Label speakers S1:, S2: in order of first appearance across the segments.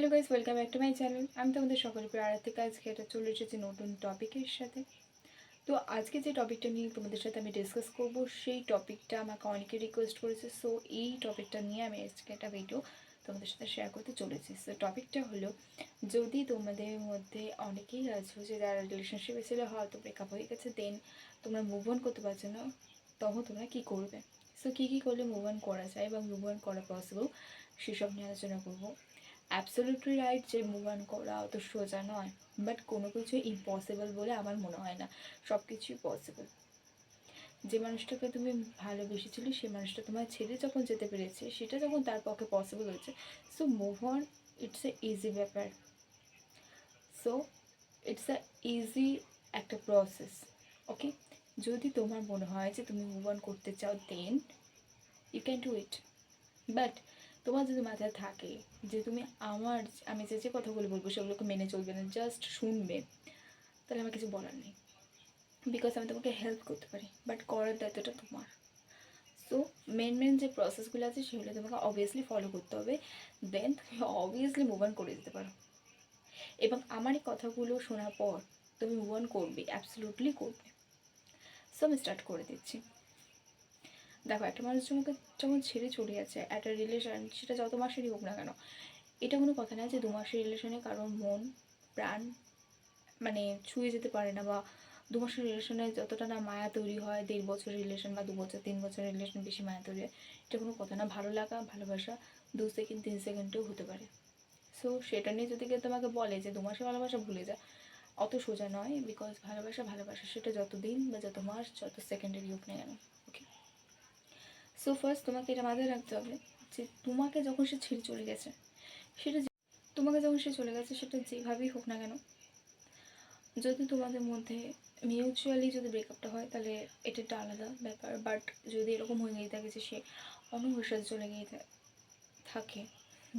S1: Hello guys, welcome back to my channel. আমি তোমাদের সকলের প্রিয় আরাধিকা। আজকে এটা চলে এসেছি নতুন টপিকের সাথে। তো আজকে যে টপিকটা নিয়ে তোমাদের সাথে আমি ডিসকাস করব, সেই টপিকটা আমাকে অনেকে রিকোয়েস্ট করেছে। সো এই টপিকটা নিয়ে আমি আজকে একটা ভিডিও তোমাদের সাথে শেয়ার করতে চলেছি। সো টপিকটা হলো, যদি তোমাদের মধ্যে অনেকেই আছে যে যারা রিলেশনশিপে ছিল, হয়তো ব্রেকআপ হয়ে গেছে, দেন তোমরা মুভ অন করতে পারছো না, তখন তোমরা কী করবে? সো কী করলে মুভ অন করা যায় বা মুভ অন করা পসিবল, সেসব নিয়ে আলোচনা করবো। অ্যাবসলিউটলি রাইট যে মুভ অন করা অত সোজা নয়, বাট কোনো কিছু ইম্পসিবল বলে আমার মনে হয় না। সব কিছুই পসিবল। যে মানুষটাকে তুমি ভালোবেসেছিলে, সেই মানুষটা তোমার ছেড়ে যখন যেতে পেরেছে, সেটা যখন তার পক্ষে পসিবল হয়েছে, so move on it's a easy ব্যাপার। সো ইটস এ ইজি একটা প্রসেস। ওকে, যদি তোমার মনে হয় যে তুমি মুভ অন করতে চাও, then you can do it. But তোমার যদি মাথায় থাকে যে তুমি আমি যে যে কথাগুলো বলবো সেগুলোকে মেনে চলবে না, জাস্ট শুনবে, তাহলে আমার কিছু বলার নেই। বিকজ আমি তোমাকে হেল্প করতে পারি, বাট করার দায়িত্বটা তোমার। সো মেন যে প্রসেসগুলো আছে সেগুলো তোমাকে অবভিয়াসলি ফলো করতে হবে, দেন তুমি অবভিয়াসলি মুভ অন করে দিতে পারো। এবং আমার এই কথাগুলো শোনার পর তুমি মুভ অন করবে, অ্যাবসলিউটলি করবে। সো আমি স্টার্ট করে দিচ্ছি। দেখো, একটা মানুষ তোমাকে যখন ছেড়ে চলে যাচ্ছে, একটা রিলেশন, সেটা যত মাসেরই হোক না কেন, এটা কোনো কথা না যে 2 মাসের রিলেশনে কারোর মন প্রাণ মানে ছুঁয়ে যেতে পারে না, বা 2 মাসের রিলেশনে যতটা না মায়া তৈরি হয়, 1.5 বছর রিলেশন বা 2 বছর 3 বছরের রিলেশন বেশি মায়া তৈরি হয়। এটা কোনো কথা না। ভালো লাগা ভালোবাসা 2 সেকেন্ড 3 সেকেন্ডেও হতে পারে। সো সেটা নিয়ে যদি কেউ তোমাকে বলে যে 2 মাসে ভালোবাসা ভুলে যা, অত সোজা নয়। বিকজ ভালোবাসা সেটা যত দিন বা যত মাস যত সেকেন্ডেরই হোক না কেন। ওকে, সো ফার্স্ট তোমাকে এটা মাথায় রাখতে হবে যে তোমাকে যখন সে ছেড়ে চলে গেছে, সেটা তোমাকে যখন সে চলে গেছে, সেটা যেভাবেই হোক না কেন, যদি তোমাদের মধ্যে মিউচুয়ালি যদি ব্রেকআপটা হয়, তাহলে এটা একটা আলাদা ব্যাপার। বাট যদি এরকম হয়ে গিয়ে থাকে যে সে অন্য সাথে চলে গিয়ে থাকে,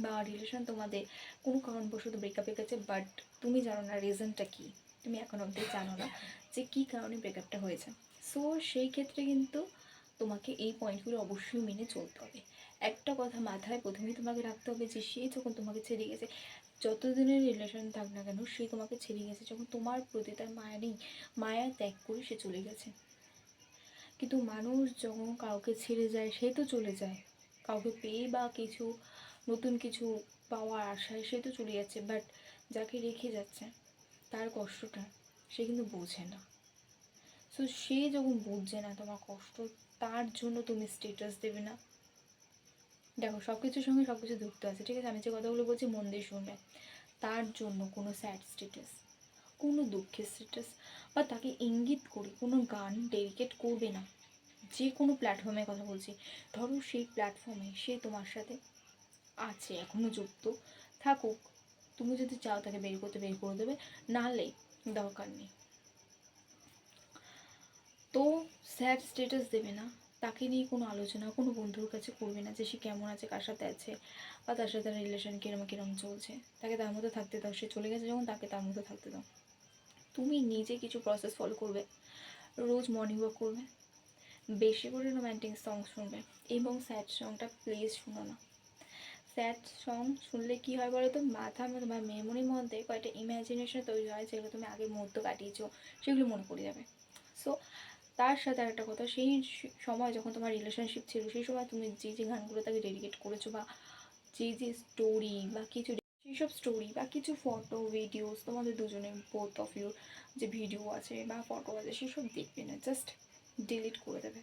S1: বা রিলেশন তোমাদের কোনো কারণবশত ব্রেকআপ হয়ে গেছে, বাট তুমি জানো না রিজনটা কী, তুমি এখন অবধি জানো না যে কী কারণে ব্রেকআপটা হয়েছে, সো সেই ক্ষেত্রে কিন্তু তোমাকে এই পয়েন্টগুলো অবশ্যই মেনে চলতে হবে। একটা কথা মাথায় প্রথমেই তোমাকে রাখতে হবে যে সে যখন তোমাকে ছেড়ে গেছে, যতদিনের রিলেশন থাক না কেন, সে তোমাকে ছেড়ে গেছে যখন তোমার প্রতি তার মায়া নেই, মায়া ত্যাগ করে সে চলে গেছে। কিন্তু মানুষ যখন কাউকে ছেড়ে যায়, সে তো চলে যায় কাউকে পেয়ে বা কিছু নতুন কিছু পাওয়ার আশায়, সে তো চলে যাচ্ছে। বাট যাকে রেখে যাচ্ছে, তার কষ্টটা সে কিন্তু বোঝে না। সো সে যখন বুঝছে না তোমার কষ্ট, তার জন্য তুমি স্টেটাস দেবে না। দেখো, সব কিছুর সঙ্গে সব কিছু যুক্ত আছে, ঠিক আছে? আমি যে কথাগুলো বলছি মন দিয়ে শুনবে। তার জন্য কোনো স্যাড স্টেটাস, কোনো দুঃখের স্টেটাস বা তাকে ইঙ্গিত করে কোনো গান ডেডিকেট করবে না। যে কোনো প্ল্যাটফর্মের কথা বলছি, ধরো সেই প্ল্যাটফর্মে সে তোমার সাথে আছে, এখনও যুক্ত থাকুক, তুমি যদি চাও তাকে বের করতে, বের করে দেবে, নাহলে দরকার নেই। তো স্যাড স্টেটাস দেবে না, তাকে নিয়ে কোনো আলোচনা কোনো বন্ধুর কাছে করবে না যে সে কেমন আছে, কার সাথে আছে, বা তার সাথে রিলেশন কিরম চলছে। তাকে তার মতো থাকতে দাও, সে চলে গেছে যখন, তাকে তার মতো থাকতে দাও। তুমি নিজে কিছু প্রসেস ফলো করবে, রোজ মর্নিং ওয়াক করবে, বেশি করে রোম্যান্টিক সং শুনবে, এবং স্যাড সংটা প্লিজ শুনো না। স্যাড সং শুনলে কী হয় বলো তো, তোমার মেমোরির মধ্যে কয়েকটা ইমাজিনেশন তৈরি হয়, যেগুলো তুমি আগে মুহূর্ত কাটিয়েছো, সেগুলো মনে পড়ে যাবে। সো তার সাথে একটা কথা, সেই সময় যখন তোমার রিলেশনশিপ ছিল, সেই সময় তুমি যে গানগুলো তাকে ডেডিকেট করেছো, বা যে স্টোরি বা কিছু, যেসব স্টোরি বা কিছু ফটো ভিডিওস তোমাদের দুজনের বোথ অফ ইউর যে ভিডিও আছে বা ফটো আছে, সেসব দেখবে না, জাস্ট ডিলিট করে দেবে।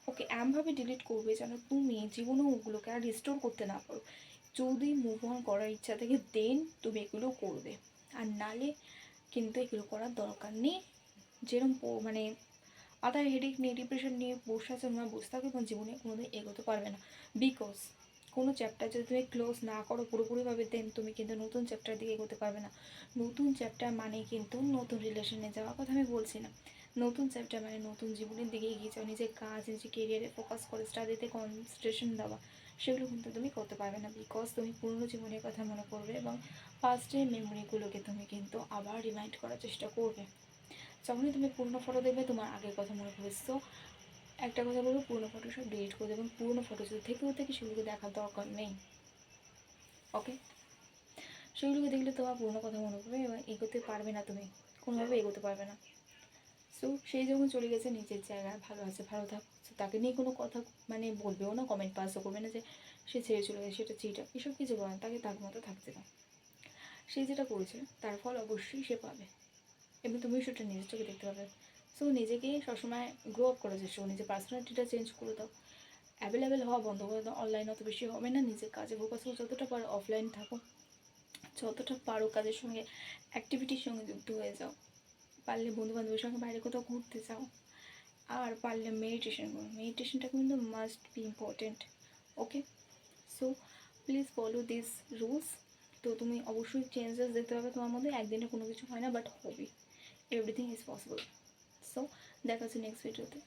S1: ওকে, এমনভাবে ডিলিট করবে যেন তুমি জীবনে ওগুলোকে আর রিস্টোর করতে না পারো। যদি মুভ অন করার ইচ্ছা থেকে, দেন তুমি এগুলো করবে, আর নালে কিন্তু এগুলো করার দরকার নেই। যেরকম মানে মাথায় হেডেক নিয়ে, ডিপ্রেশন নিয়ে বসে আছে, তোমার বসে থাকবে, তোমার জীবনে কোনোদিন এগোতে পারবে না। বিকজ কোনো চ্যাপ্টার যদি তুমি ক্লোজ না করো পুরোপুরিভাবে, দেন তুমি কিন্তু নতুন চ্যাপ্টার দিকে এগোতে পারবে না। নতুন চ্যাপ্টার মানে কিন্তু নতুন রিলেশনে যাওয়ার কথা আমি বলছি না। নতুন চ্যাপ্টার মানে নতুন জীবনের দিকে এগিয়ে যাও, নিজের কাজ, নিজের কেরিয়ারে ফোকাস করে স্টাডিতে কনসেন্ট্রেশন দেওয়া, সেগুলো কিন্তু তুমি করতে পারবে না। বিকজ তুমি পুরনো জীবনের কথা মনে করবে, এবং পাস্টের মেমোরিগুলোকে তুমি কিন্তু আবার রিমাইন্ড করার চেষ্টা করবে। যখনই তুমি পুরনো ফটো দেখবে, তোমার আগের কথা মনে পড়বে। সো একটা কথা বলবো, পুরনো ফটো সব ডিলিট করে দেবে, এবং পুরনো ফটো যদি থেকেও থেকে সেগুলোকে দেখার দরকার নেই। ওকে, সেগুলোকে দেখলে তোমার পুরোনো কথা মনে পড়বে এবং এগোতে পারবে না, তুমি কোনোভাবে এগোতে পারবে না। সো সেই যখন চলে গেছে নিজের জায়গায় ভালো আছে, ভালো থাক, তাকে নিয়ে কোনো কথা মানে বলবেও না, কমেন্ট পাসও করবে না যে সে ছেড়ে চলে গেছে, সেটা চিটার, এসব কিছু বলে না, তাকে তার মতো থাকতে দাও। সে যেটা করেছে তার ফল অবশ্যই সে পাবে এবং তুমিও সেটা নিজের চোখে দেখতে পাবে। সো নিজেকে সবসময় গ্রো আপ করার চেষ্টা করো, নিজের পার্সোনালিটিটা চেঞ্জ করে দাও, অ্যাভেলেবেল হওয়া বন্ধ করে দাও, অনলাইন অত বেশি হবে না, নিজের কাজে ফোকাস করো, যতটা পারো অফলাইন থাকো, যতটা পারো কাজের সঙ্গে অ্যাক্টিভিটির সঙ্গে যুক্ত হয়ে যাও, পারলে বন্ধুবান্ধবের সঙ্গে বাইরে কোথাও ঘুরতে যাও, আর পারলে মেডিটেশন করো, মেডিটেশনটা কিন্তু must be important. Okay, so please follow this rules. তো তুমি অবশ্যই চেঞ্জেস দেখতে পাবে তোমার মধ্যে, একদিনে কোনো কিছু হয় না বাট হবে, এভরিথিং ইজ পসিবল। সো দেখা হচ্ছে নেক্সট ভিডিওতে।